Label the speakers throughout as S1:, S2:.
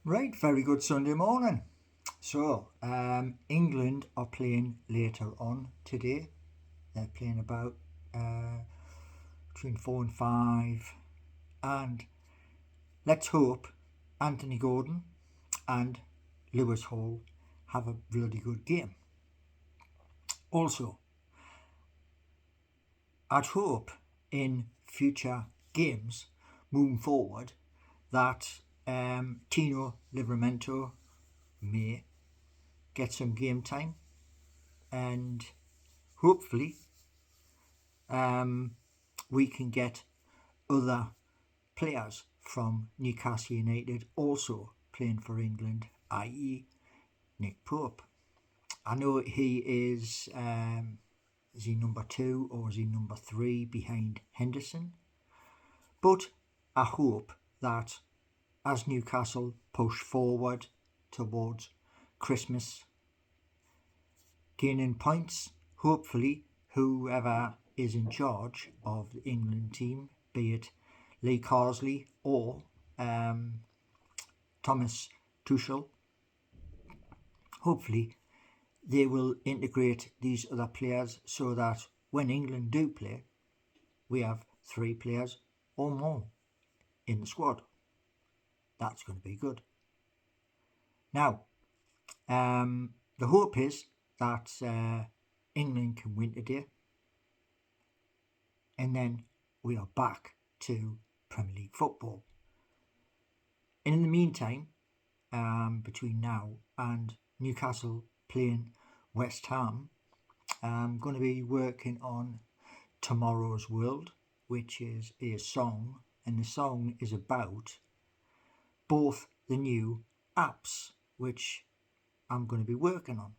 S1: Right, very good Sunday morning. So, England are playing later on today. They're playing about between 4 and 5. And let's hope Anthony Gordon and Lewis Hall have a bloody good game. Also, I'd hope in future games moving forward that Tino Livramento may get some game time and hopefully we can get other players from Newcastle United also playing for England, i.e. Nick Pope. I know he is he number 2 or is he number 3 behind Henderson? But I hope that as Newcastle push forward towards Christmas, gaining points, hopefully whoever is in charge of the England team, be it Lee Carsley or Thomas Tuchel, hopefully they will integrate these other players so that when England do play, we have 3 players or more in the squad. That's going to be good. Now, the hope is that England can win today, and then we are back to Premier League football. And in the meantime, between now and Newcastle playing West Ham, I'm going to be working on Tomorrow's World, which is a song, and the song is about both the new apps which I'm going to be working on.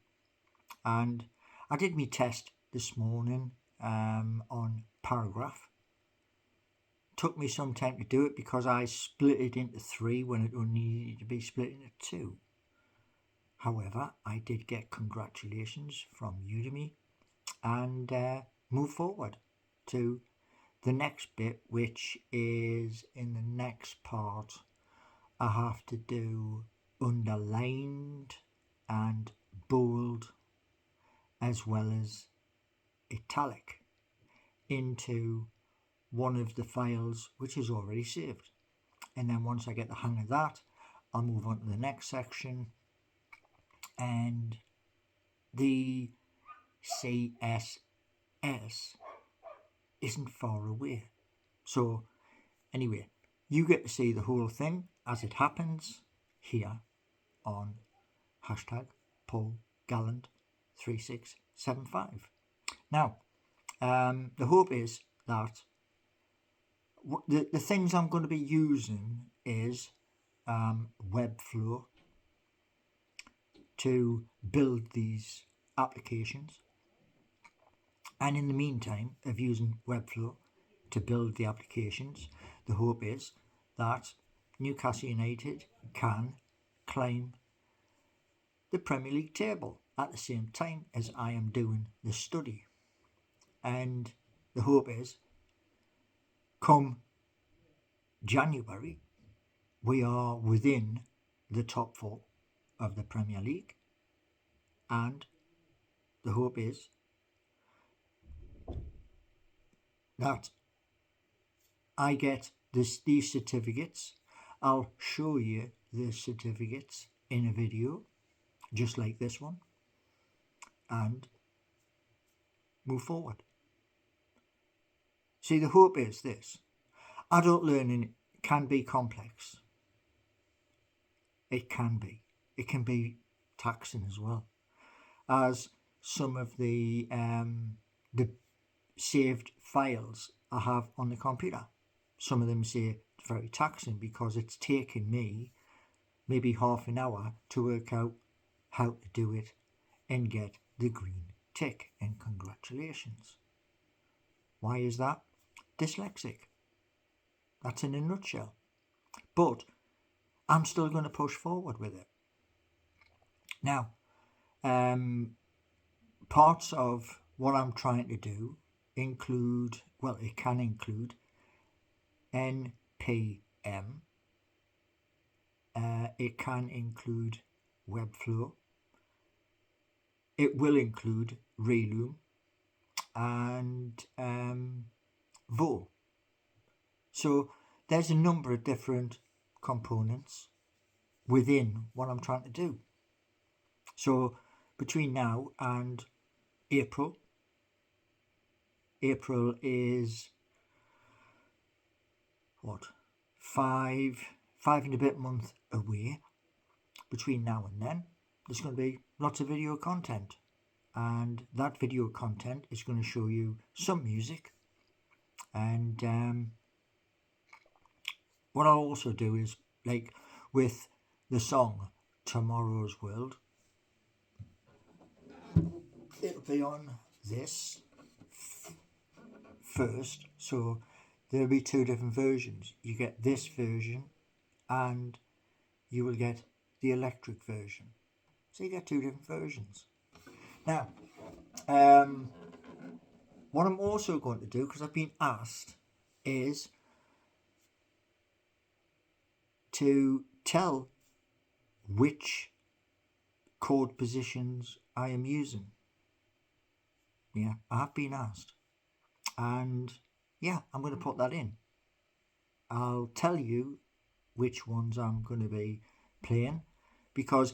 S1: And I did my test this morning on Paragraph. Took me some time to do it because I split it into 3 when it only needed to be split into 2. However, I did get congratulations from Udemy and move forward to the next bit, which is in the next part. I have to do underlined and bold as well as italic into one of the files which is already saved. And then once I get the hang of that, I'll move on to the next section, and the CSS isn't far away. So anyway, you get to see the whole thing as it happens here on hashtag Paul Gallant 3675. Now, the hope is that the things I'm going to be using is Webflow to build these applications, and in the meantime of using Webflow to build the applications, the hope is that Newcastle United can climb the Premier League table at the same time as I am doing the study. And the hope is, come January, we are within the top 4 of the Premier League, and the hope is that I get these certificates. I'll show you the certificates in a video just like this one and move forward. See, the hope is this: adult learning can be complex. It can be taxing as well, as some of the saved files I have on the computer. Some of them say it's very taxing because it's taken me maybe half an hour to work out how to do it and get the green tick, and congratulations. Why is that? Dyslexic. That's in a nutshell. But I'm still going to push forward with it. Now, parts of what I'm trying to do include, well, it can include NPM, it can include Webflow. It will include Reloom and Vo. So there's a number of different components within what I'm trying to do. So between now and April is what, five and a bit months away. Between now and then, there's going to be lots of video content, and that video content is going to show you some music. And what I'll also do is, like with the song Tomorrow's World, it'll be on this first, so there'll be two different versions. You get this version and you will get the electric version. So you get two different versions. Now, what I'm also going to do, because I've been asked, is to tell which chord positions I am using. Yeah, I have been asked. And yeah, I'm going to put that in. I'll tell you which ones I'm going to be playing, because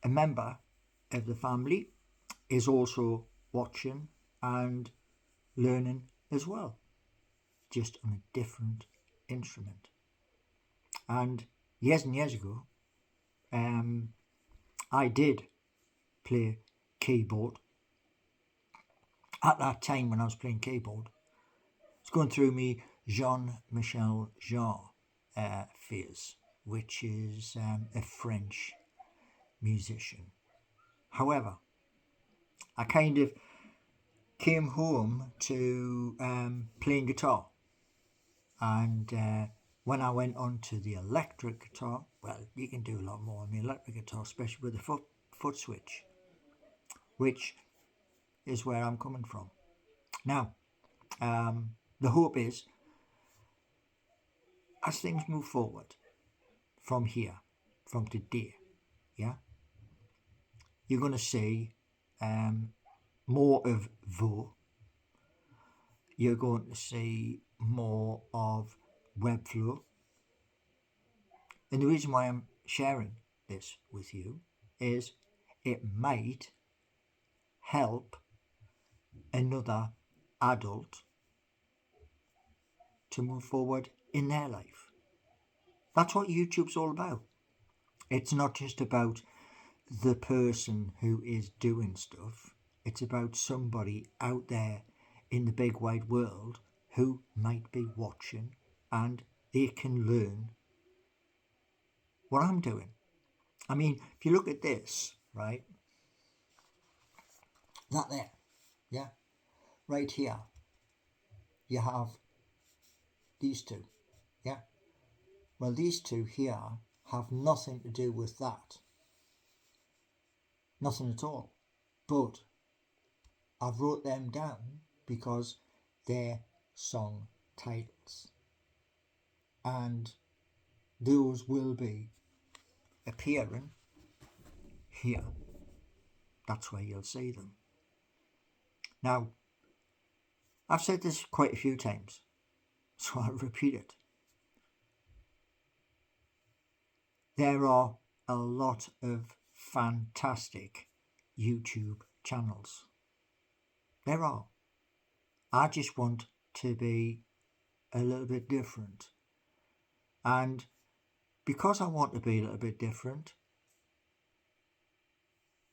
S1: a member of the family is also watching and learning as well, just on a different instrument. And years ago, I did play keyboard. At that time when I was playing keyboard, it's going through me Jean-Michel Jarre phase, which is a French musician. However, I kind of came home to playing guitar, and when I went on to the electric guitar, well, you can do a lot more on the electric guitar, especially with the foot switch, which is where I'm coming from. Now, the hope is, as things move forward from here, from today, yeah, you're going to see more of Vo. You're going to see more of Webflow. And the reason why I'm sharing this with you is it might help another adult to move forward in their life. That's what YouTube's all about. It's not just about the person who is doing stuff. It's about somebody out there in the big wide world who might be watching, and they can learn what I'm doing. I mean, if you look at this, right, that there, yeah, right here, you have these two, yeah. Well, these two here have nothing to do with that. Nothing at all. But I've wrote them down because they're song titles. And those will be appearing here. That's where you'll see them. Now, I've said this quite a few times, so I'll repeat it. There are a lot of fantastic YouTube channels. There are. I just want to be a little bit different. And because I want to be a little bit different,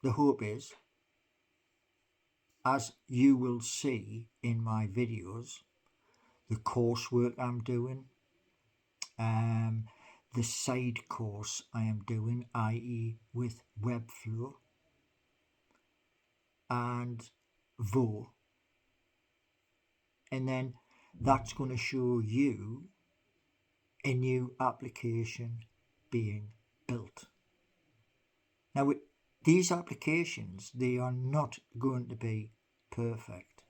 S1: the hope is, as you will see in my videos, the coursework I'm doing, the side course I am doing, i.e. with Webflow and Vo, and then that's going to show you a new application being built. Now, these applications, they are not going to be perfect.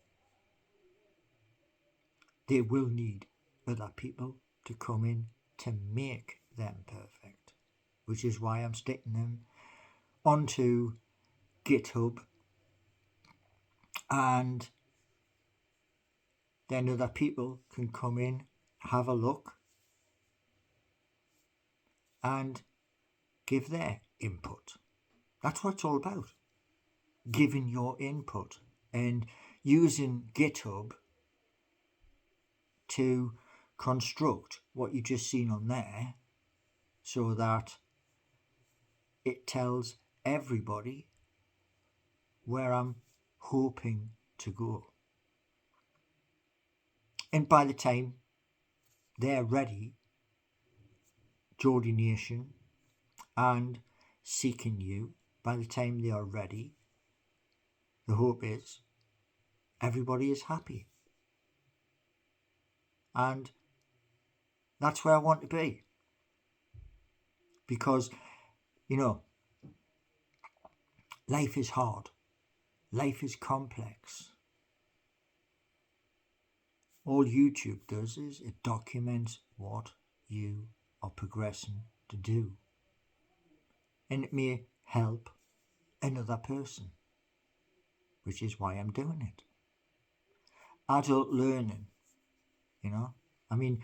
S1: They will need other people to come in to make them perfect, which is why I'm sticking them onto GitHub, and then other people can come in, have a look, and give their input. That's what it's all about, giving your input and using GitHub to construct what you just seen on there so that it tells everybody where I'm hoping to go. And by the time they're ready, Geordie Nation and Seeking You, by the time they are ready, the hope is everybody is happy. And that's where I want to be. Because, you know, life is hard. Life is complex. All YouTube does is it documents what you are progressing to do. And it may help another person, which is why I'm doing it. Adult learning, you know. I mean,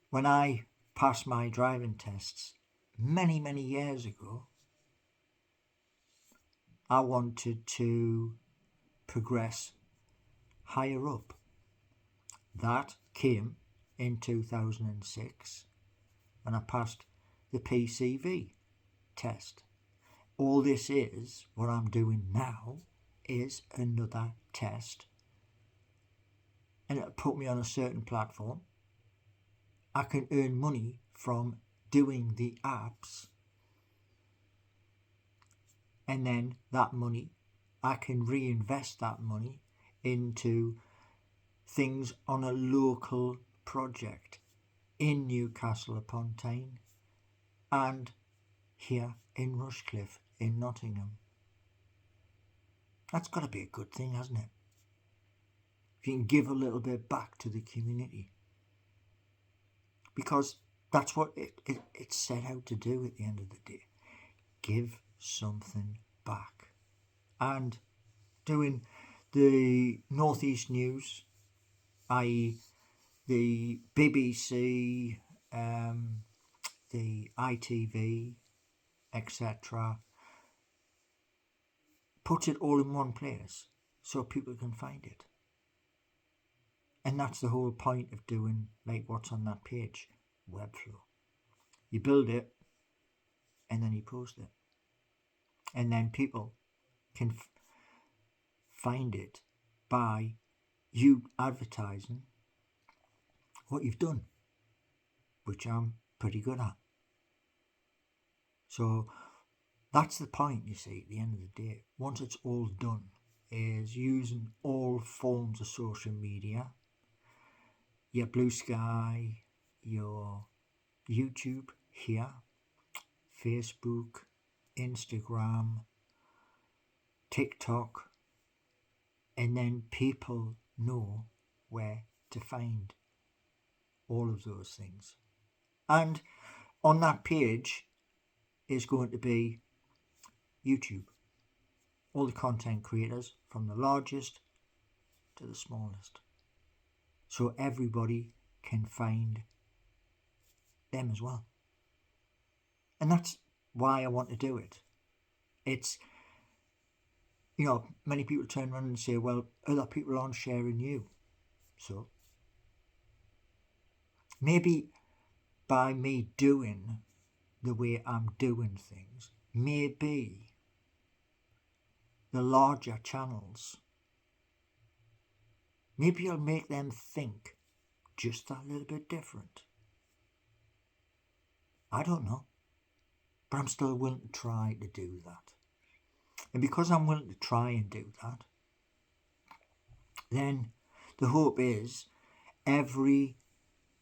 S1: when I passed my driving tests many, many years ago, I wanted to progress higher up. That came in 2006 when I passed the PCV test. All this is, what I'm doing now, is another test. And it'll put me on a certain platform. I can earn money from doing the apps. And then that money, I can reinvest that money into things on a local project in Newcastle upon Tyne and here in Rushcliffe in Nottingham. That's got to be a good thing, hasn't it? If you can give a little bit back to the community. Because that's what it's set out to do at the end of the day. Give something back. And doing the North East News, i.e. the BBC, the ITV, etc., put it all in one place so people can find it. And that's the whole point of doing like what's on that page, Webflow. You build it and then you post it. And then people can find it by you advertising what you've done, which I'm pretty good at. So that's the point, you see, at the end of the day. Once it's all done, is using all forms of social media, your Blue Sky, your YouTube here, Facebook, Instagram, TikTok, and then people know where to find all of those things. And on that page is going to be YouTube. All the content creators from the largest to the smallest. So everybody can find them as well. And that's why I want to do it. It's, you know, many people turn around and say, well, other people aren't sharing you. So maybe by me doing the way I'm doing things, maybe the larger channels, maybe I'll make them think just a little bit different. I don't know, but I'm still willing to try to do that. And because I'm willing to try and do that, then the hope is every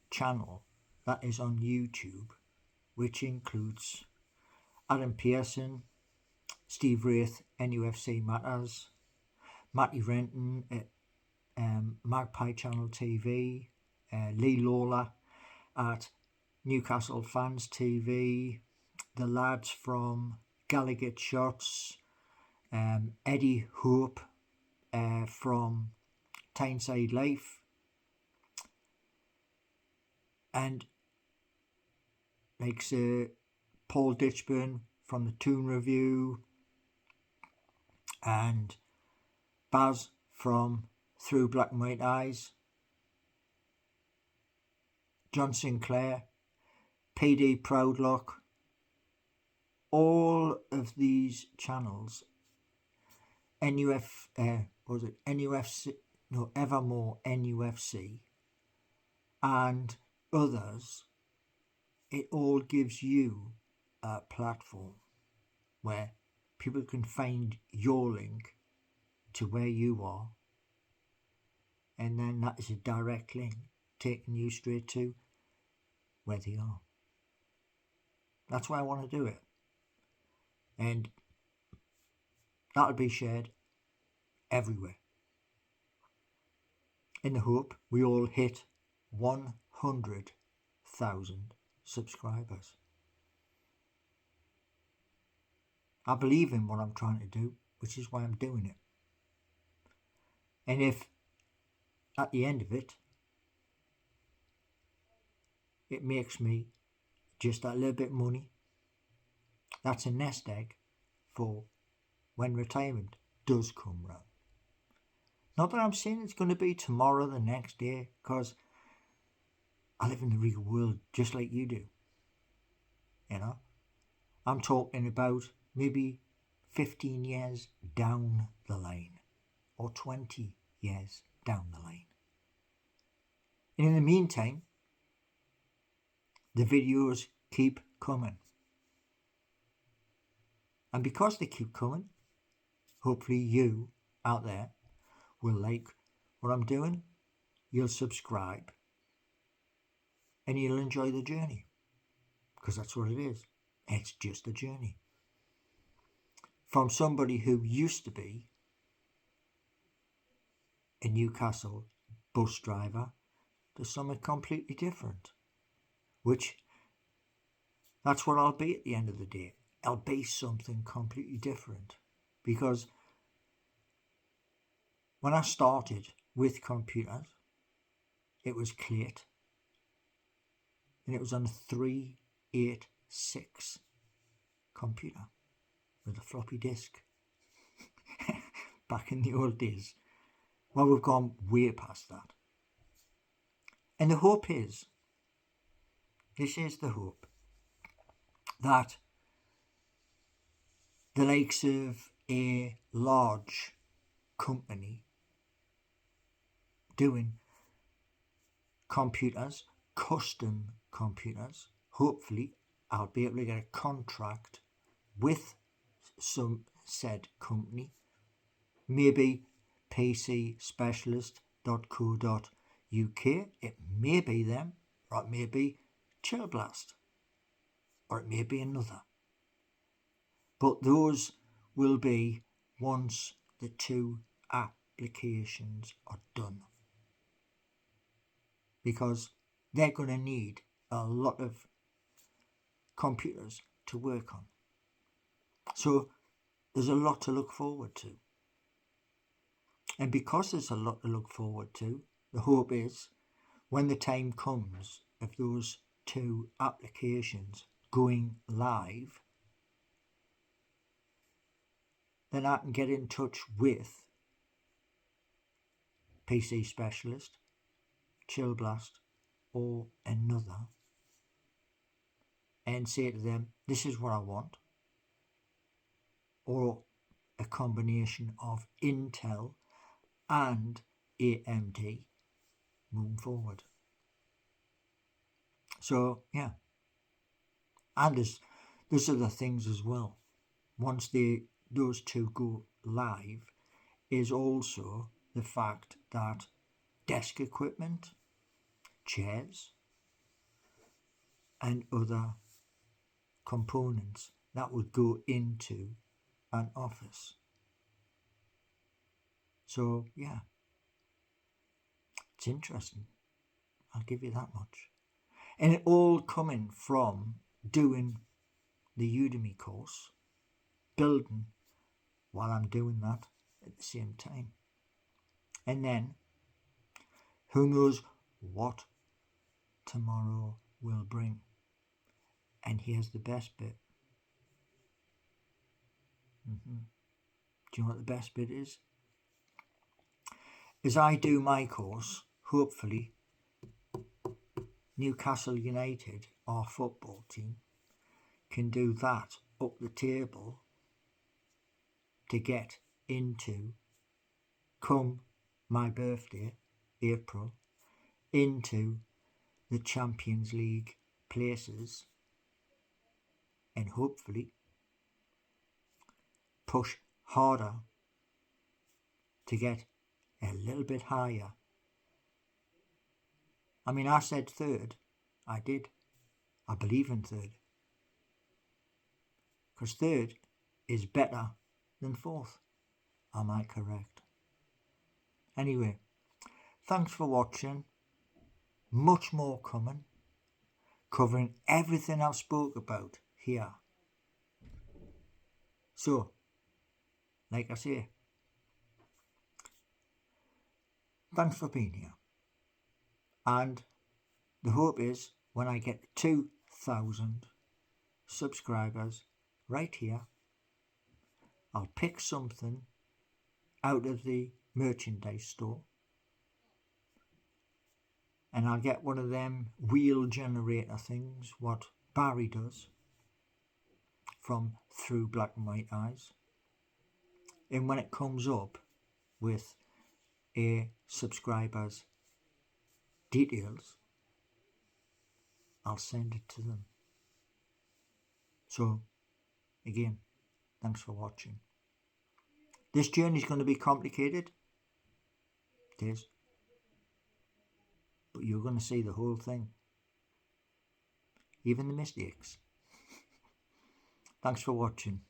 S1: channel that is on YouTube, which includes Adam Pearson, Steve Wraith, NUFC Matters, Matty Renton at Magpie Channel TV, Lee Lawler at Newcastle Fans TV, the lads from Gallagher Shots, Eddie Hope from Tyneside Life, and like Paul Ditchburn from the Toon Review, and Baz from Through Black and White Eyes, John Sinclair, PD Proudlock. All of these channels, NUFC, no, Evermore NUFC, and others, it all gives you a platform where people can find your link to where you are, and then that is a direct link taking you straight to where they are. That's why I want to do it, and that'll be shared everywhere in the hope we all hit 100,000 subscribers. I believe in what I'm trying to do, which is why I'm doing it. And if at the end of it, it makes me just that little bit of money, that's a nest egg for when retirement does come round. Not that I'm saying it's going to be tomorrow, the next day, because I live in the real world just like you do. You know, I'm talking about maybe 15 years down the line, or 20 years down the line. And in the meantime, the videos keep coming. And because they keep coming, hopefully you out there will like what I'm doing, you'll subscribe, and you'll enjoy the journey. Because that's what it is. It's just a journey. From somebody who used to be a Newcastle bus driver to something completely different. Which, that's what I'll be at the end of the day. I'll be something completely different. Because when I started with computers, it was Clate. And it was on a 386 computer with a floppy disk. Back in the old days. Well, we've gone way past that. And the hope is, this is the hope, that the likes of a large company doing computers, custom computers, hopefully I'll be able to get a contract with some said company, maybe pcspecialist.co.uk, it may be them, or it may be Chill Blast, or it may be another. But those will be once the 2 applications are done. Because they're going to need a lot of computers to work on. So there's a lot to look forward to. And because there's a lot to look forward to, the hope is when the time comes of those 2 applications going live, then I can get in touch with PC Specialist, Chill Blast, or another, and say to them, this is what I want, or a combination of Intel and AMD moving forward. So yeah, and there's other things as well. Once those 2 go live, is also the fact that desk equipment, chairs, and other components that would go into an office. So yeah, it's interesting. I'll give you that much. And it all coming from doing the Udemy course, building while I'm doing that at the same time. And then, who knows what tomorrow will bring. And here's the best bit. Do you know what the best bit is? As I do my course, hopefully, Newcastle United, our football team, can do that up the table to get into, come my birthday, April, into the Champions League places, and hopefully push harder to get a little bit higher. I mean, I said third. I did. I believe in third. Because third is better than fourth. Am I correct? Anyway, thanks for watching. Much more coming. Covering everything I've spoke about here. So, like I say, thanks for being here. And the hope is when I get 2,000 subscribers right here, I'll pick something out of the merchandise store and I'll get one of them wheel generator things what Barry does from Through Black and White Eyes. And when it comes up with a subscriber's details, I'll send it to them. So, again, thanks for watching. This journey is going to be complicated. It is. But you're going to see the whole thing. Even the mistakes. Thanks for watching.